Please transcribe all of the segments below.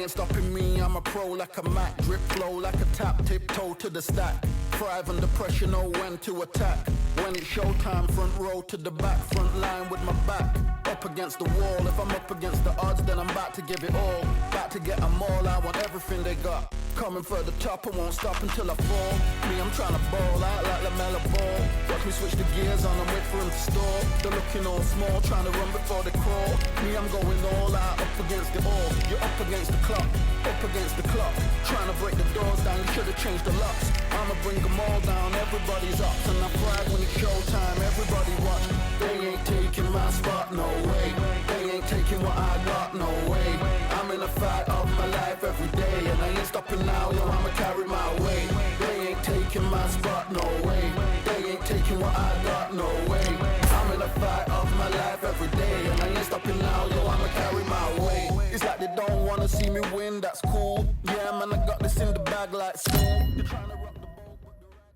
ain't stopping me, I'm a pro like a Mac. Drip flow like a tap, tiptoe to the stack. Thrive under pressure, know when to attack. When it's showtime, front row to the back. Front line with my back up against the wall. If I'm up against the odds, then I'm about to give it all. About to get them all, I want everything they got. Coming for the top, I won't stop until I fall. Me, I'm trying to ball out like LaMelo Ball. Watch me switch the gears on and wait for him to stall. They're looking all small, trying to run before they crawl. Me, I'm going all out, up against the all. You're up against the clock, up against the clock. Trying to break the doors down, you should have changed the locks. I'ma bring them all down, everybody's up. And I thrive when it's showtime, everybody watch. They ain't taking my spot, no way. They ain't taking what I got, no way. I'm in a fight of my life every day, and I ain't stopping now, yo, I'ma carry my weight. They ain't taking my spot, no way. They ain't taking what I got, no way. I'm in a fight of my life every day, and I ain't stopping now, yo, I'ma carry my weight. It's like they don't wanna see me win, that's cool. Yeah, man, I got this in the bag like school. They're trying to rock the boat, but the ride's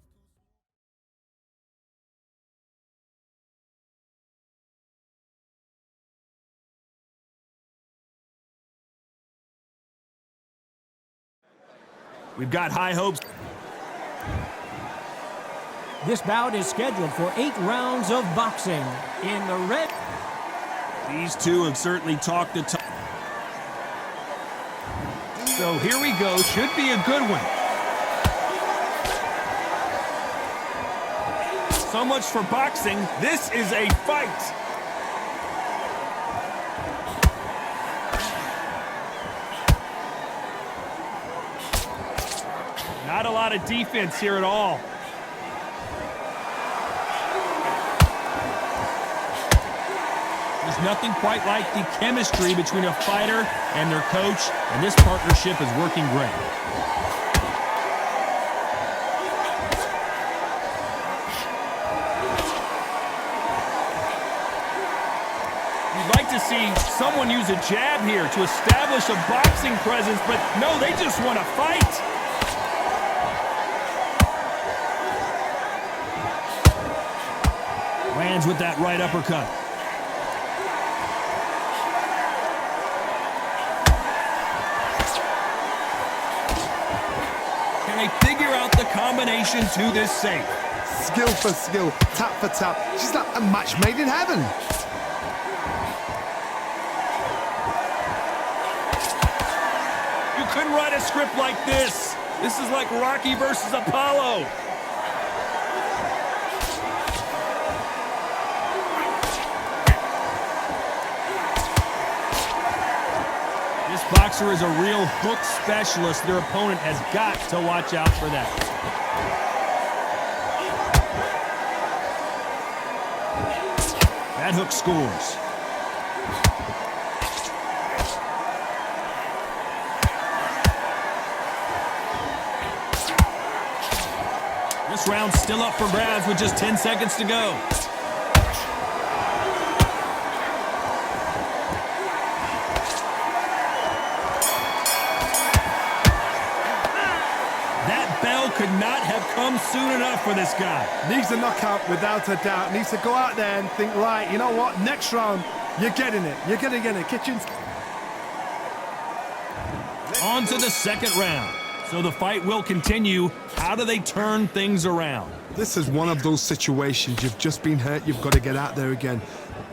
We've got high hopes. This bout is scheduled for 8 rounds of boxing. In the red... These two have certainly talked the talk. So here we go. Should be a good one. So much for boxing. This is a fight. Not a lot of defense here at all. There's nothing quite like the chemistry between a fighter and their coach, and this partnership is working great. You'd like to see someone use a jab here to establish a boxing presence, but no, they just want to fight. Lands with that right uppercut. Can they figure out the combination to this safe? Skill for skill, tap for tap. She's like a match made in heaven. You couldn't write a script like this. This is like Rocky versus Apollo. This boxer is a real hook specialist. Their opponent has got to watch out for that. That hook scores. This round's still up for grabs with just 10 seconds to go. Could not have come soon enough for this guy. Needs a knockout without a doubt. Needs to go out there and think, right, you know what, next round, you're getting it. You're going to get it. Kitchen's... On to the second round. So the fight will continue. How do they turn things around? This is one of those situations. You've just been hurt. You've got to get out there again.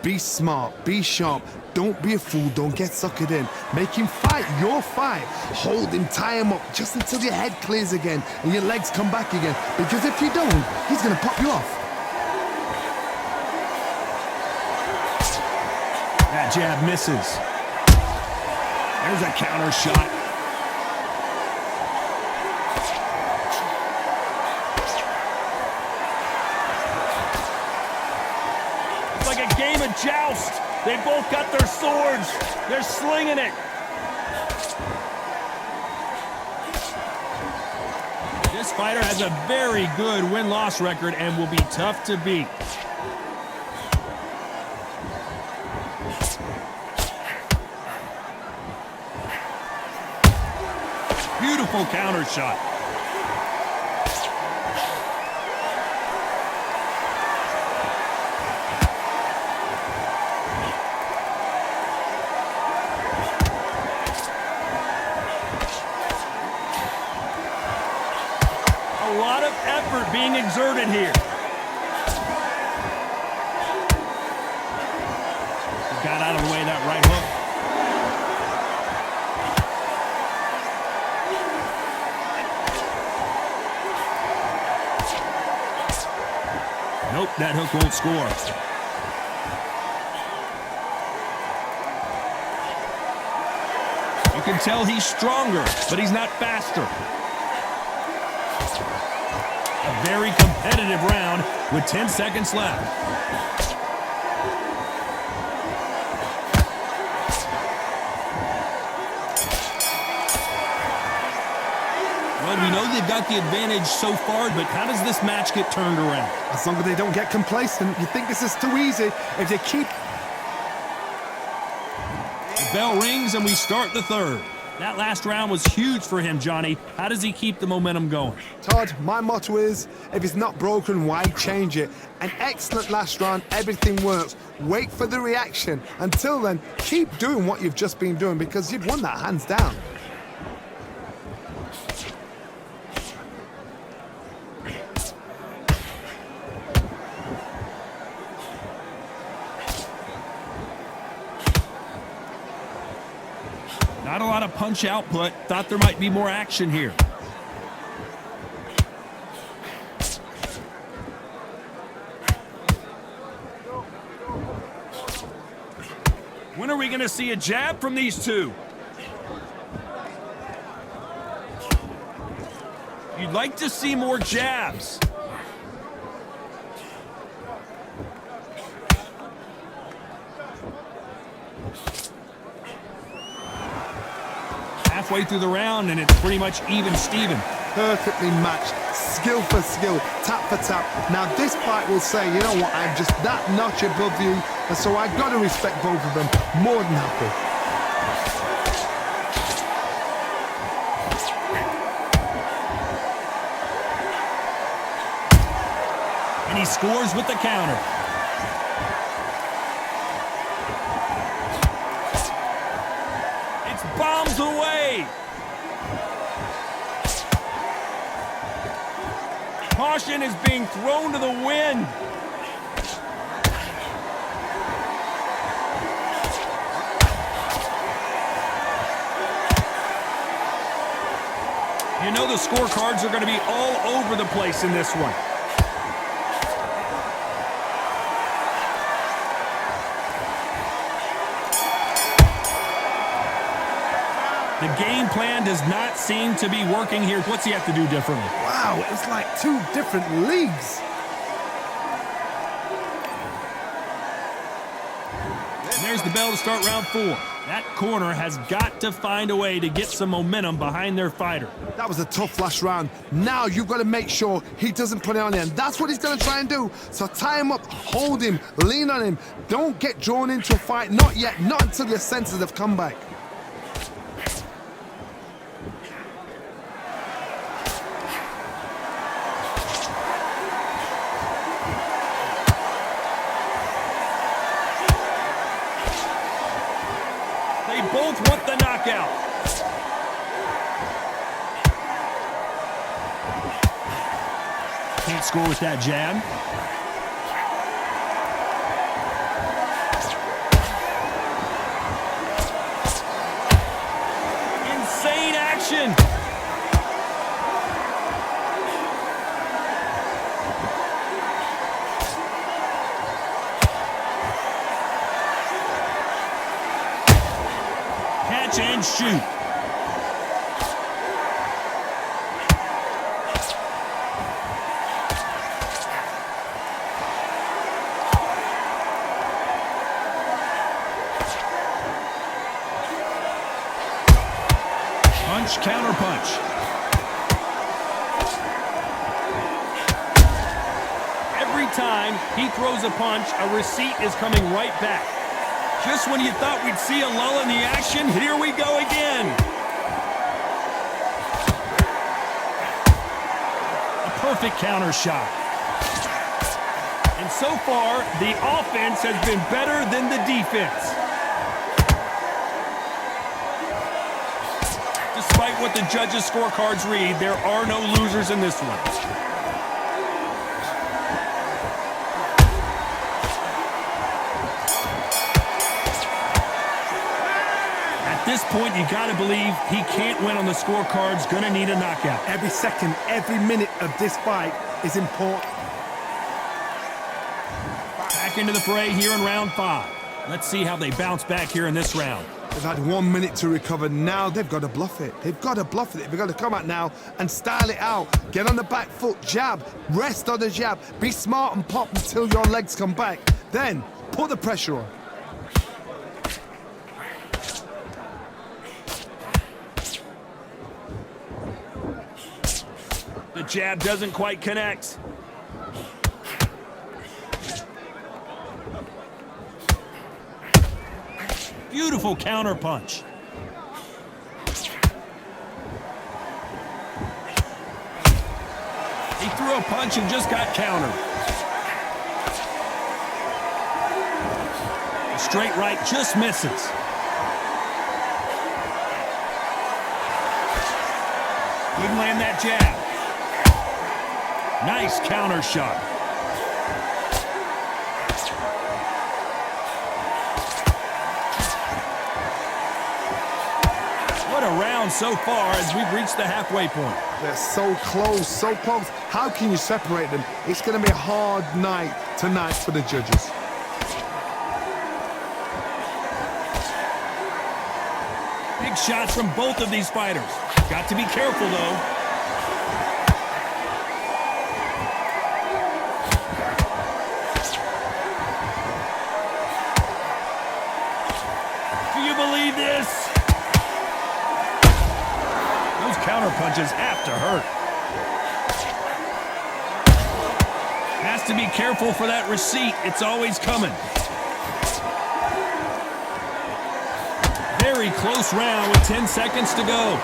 Be smart. Be sharp. Don't be a fool. Don't get suckered in. Make him fight your fight. Hold him, tie him up just until your head clears again and your legs come back again. Because if you don't, he's going to pop you off. That jab misses. There's a counter shot. It's like a game of joust. They both got their swords. They're slinging it. This fighter has a very good win-loss record and will be tough to beat. Beautiful counter shot. being exerted here. Got out of the way of that right hook. Nope, that hook won't score. You can tell he's stronger, but he's not faster. A very competitive round with 10 seconds left. Well, we know they've got the advantage so far, but how does this match get turned around? As long as they don't get complacent, you think this is too easy. If they keep... The bell rings and we start the third. That last round was huge for him, Johnny. How does he keep the momentum going? Todd, my motto is, if it's not broken, why change it? An excellent last round, everything works. Wait for the reaction. Until then, keep doing what you've just been doing because you've won that hands down. Not a lot of punch output. Thought there might be more action here. When are we going to see a jab from these two? You'd like to see more jabs. Halfway through the round, and it's pretty much even Steven. Perfectly matched, skill for skill, tap for tap. Now this fight will say, you know what, I'm just that notch above you, and so I've got to respect both of them. More than happy. And he scores with the counter. It's bombs away. Caution is being thrown to the wind. You know the scorecards are going to be all over the place in this one. The game plan does not seem to be working here. What's he have to do differently? Wow, it's like two different leagues. And there's the bell to start round 4. That corner has got to find a way to get some momentum behind their fighter. That was a tough last round. Now you've got to make sure he doesn't put it on there. And that's what he's going to try and do. So tie him up, hold him, lean on him. Don't get drawn into a fight. Not yet. Not until your senses have come back. They both want the knockout. Can't score with that jab. Insane action. Catch and shoot. Punch, counter punch. Every time he throws a punch, a receipt is coming right back. Just when you thought we'd see a lull in the action, here we go again. A perfect counter shot. And so far, the offense has been better than the defense. Despite what the judges' scorecards read, there are no losers in this one. At this point, you got to believe he can't win on the scorecards. Going to need a knockout. Every second, every minute of this fight is important. Back into the fray here in round 5. Let's see how they bounce back here in this round. They've had 1 minute to recover. Now they've got to bluff it. They've got to bluff it. They've got to come out now and style it out. Get on the back foot, jab, rest on the jab. Be smart and pop until your legs come back. Then put the pressure on. The jab doesn't quite connect. Beautiful counter punch. He threw a punch and just got countered. A straight right just misses. Couldn't land that jab. Nice counter shot. What a round so far as we've reached the halfway point. They're so close, so close. How can you separate them? It's going to be a hard night tonight for the judges. Big shots from both of these fighters. Got to be careful, though. Do you believe this? Those counter punches have to hurt. Has to be careful for that receipt. It's always coming. Very close round with 10 seconds to go.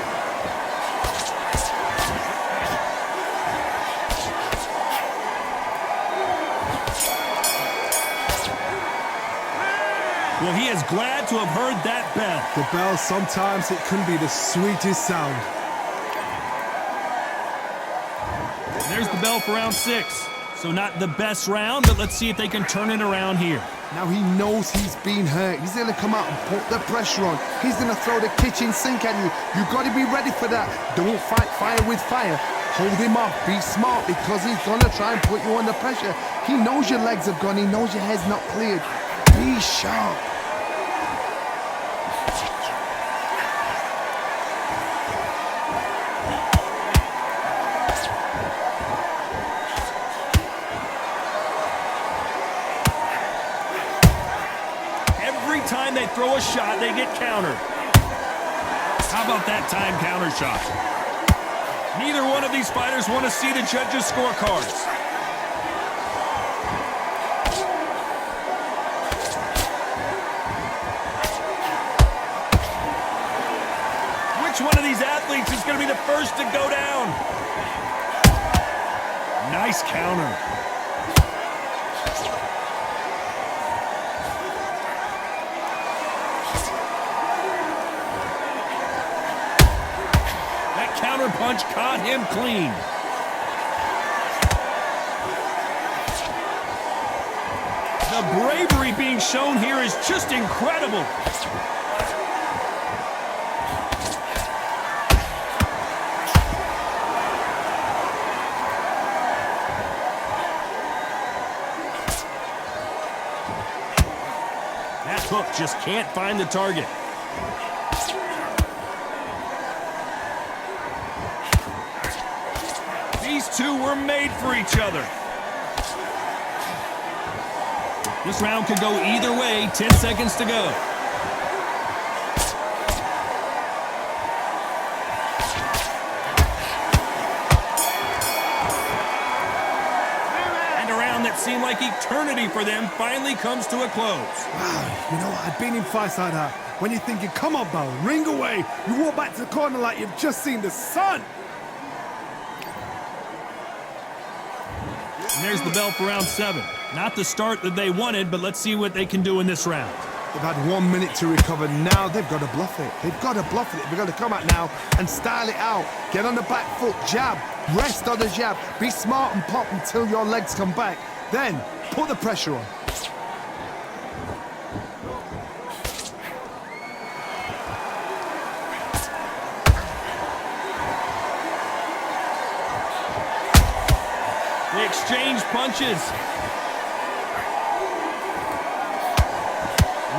Well, he is glad to have heard that bell. The bell, sometimes it can be the sweetest sound. There's the bell for round 6. So not the best round, but let's see if they can turn it around here. Now he knows he's been hurt. He's going to come out and put the pressure on. He's going to throw the kitchen sink at you. You've got to be ready for that. Don't fight fire with fire. Hold him off. Be smart because he's going to try and put you under pressure. He knows your legs have gone. He knows your head's not cleared. Be sharp. Every time they throw a shot, they get countered. How about that time counter shot? Neither one of these fighters want to see the judges' scorecards. Which one of these athletes is going to be the first to go down? Nice counter. Counter punch caught him clean. The bravery being shown here is just incredible. That hook just can't find the target. These two were made for each other. This round could go either way. 10 seconds to go. And a round that seemed like eternity for them finally comes to a close. Wow, you know, I've been in fights like that. When you're thinking, come on, Bell, ring away. You walk back to the corner like you've just seen the sun. And there's the bell for round 7. Not the start that they wanted, but let's see what they can do in this round. They've had 1 minute to recover. Now they've got to bluff it. They've got to bluff it. They've got to come out now and style it out. Get on the back foot, jab, rest on the jab. Be smart and pop until your legs come back. Then put the pressure on. punches.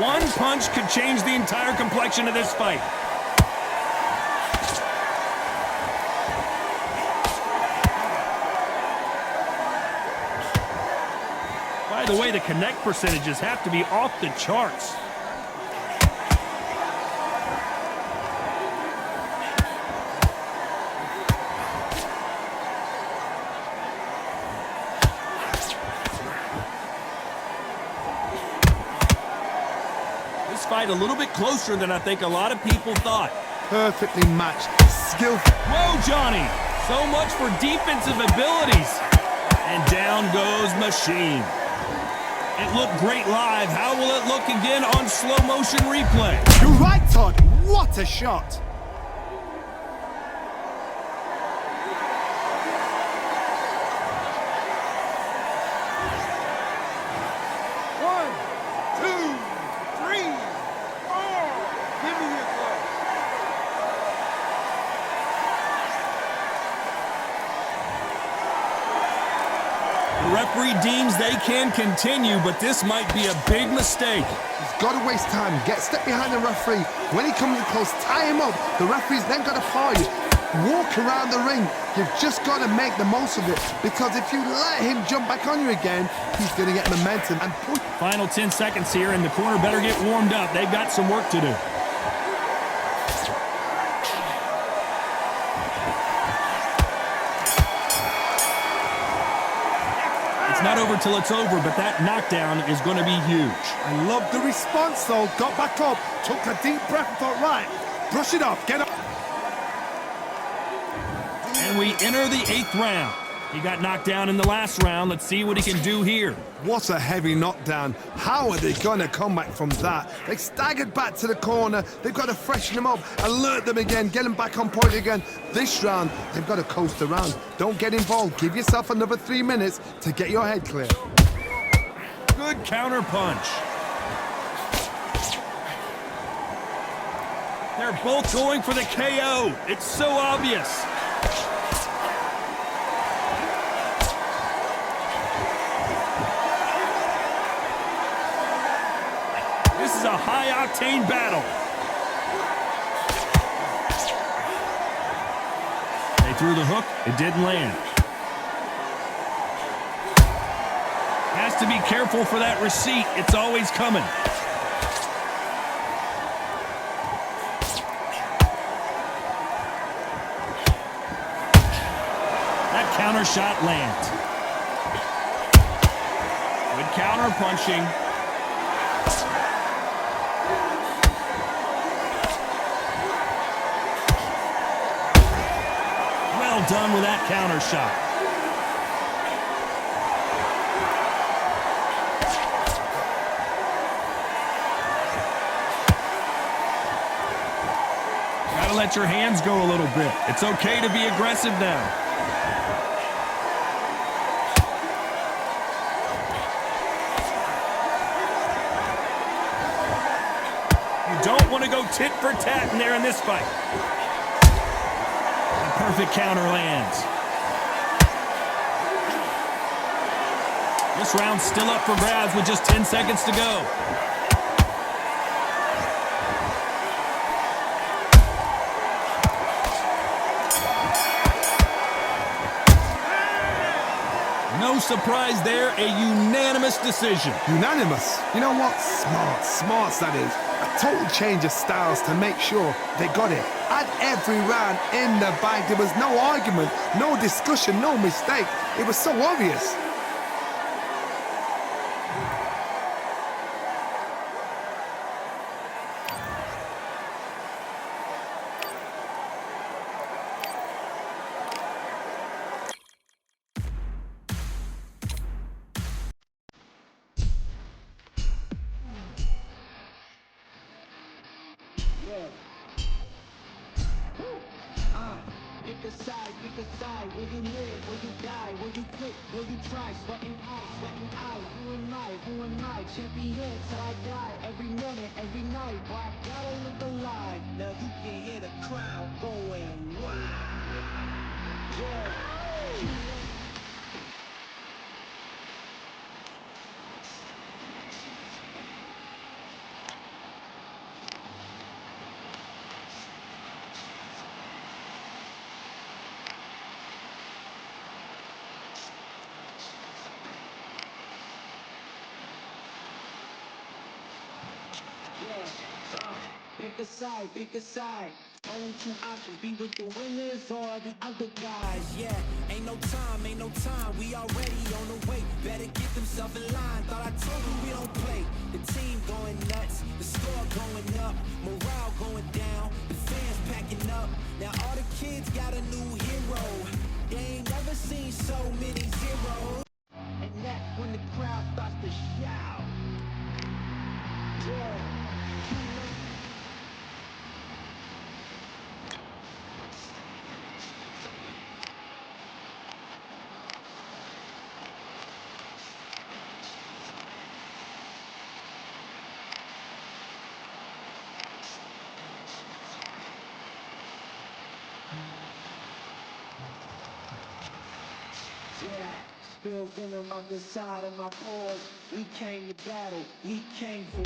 One punch could change the entire complexion of this fight. By the way, the connect percentages have to be off the charts. This fight a little bit closer than I think a lot of people thought. Perfectly matched, skillful. Whoa, Johnny! So much for defensive abilities. And down goes Machine. It looked great live. How will it look again on slow motion replay? You're right, Todd. What a shot. One, two, three, four. Give me your glove. The referee deems they can continue, but this might be a big mistake. He's got to waste time. Get a step behind the referee. When he comes in close, tie him up. The referee's then got to foul you. Walk around the ring. You've just got to make the most of it, because if you let him jump back on you again, he's going to get momentum and push. Final 10 seconds here, and the corner better get warmed up. They've got some work to do. It's not over till it's over, but that knockdown is going to be huge. I love the response, though. Got back up, took a deep breath and thought, right, brush it off, get up. And we enter the 8th round. He got knocked down in the last round. Let's see what he can do here. What a heavy knockdown. How are they going to come back from that? They staggered back to the corner. They've got to freshen them up, alert them again, get them back on point again. This round, they've got to coast around. Don't get involved. Give yourself another 3 minutes to get your head clear. Good counter punch. They're both going for the KO. It's so obvious. This is a high-octane battle. They threw the hook. It didn't land. Has to be careful for that receipt. It's always coming. That counter shot lands. Good counter punching. Well done with that counter shot. Gotta let your hands go a little bit. It's okay to be aggressive now. You don't want to go tit for tat in there in this fight. The perfect counter lands. This round's still up for grabs with just 10 seconds to go. No surprise there, a unanimous decision. Unanimous? You know what? Smart that is. A total change of styles to make sure they got it. At every round in the bag, there was no argument, no discussion, no mistake. It was so obvious. Pick a side, will you live, will you die, will you quit, will you try, sweating eyes, who am I, champion till I die, every minute, every night, but I gotta look alive, now you can hear the crowd going wild, yeah. pick a side, pick a side. Only two options, be with the winners or the other guys. Yeah, ain't no time, we already on the way. Better get themselves in line, thought I told you we don't play. The team going nuts, the score going up, morale going down, the fans packing up. Now all the kids got a new hero. They ain't never seen so many zeros. And that's when the crowd starts to shout. Yeah, you know. Yeah, still venom on the side of my pores. We came to battle, we came for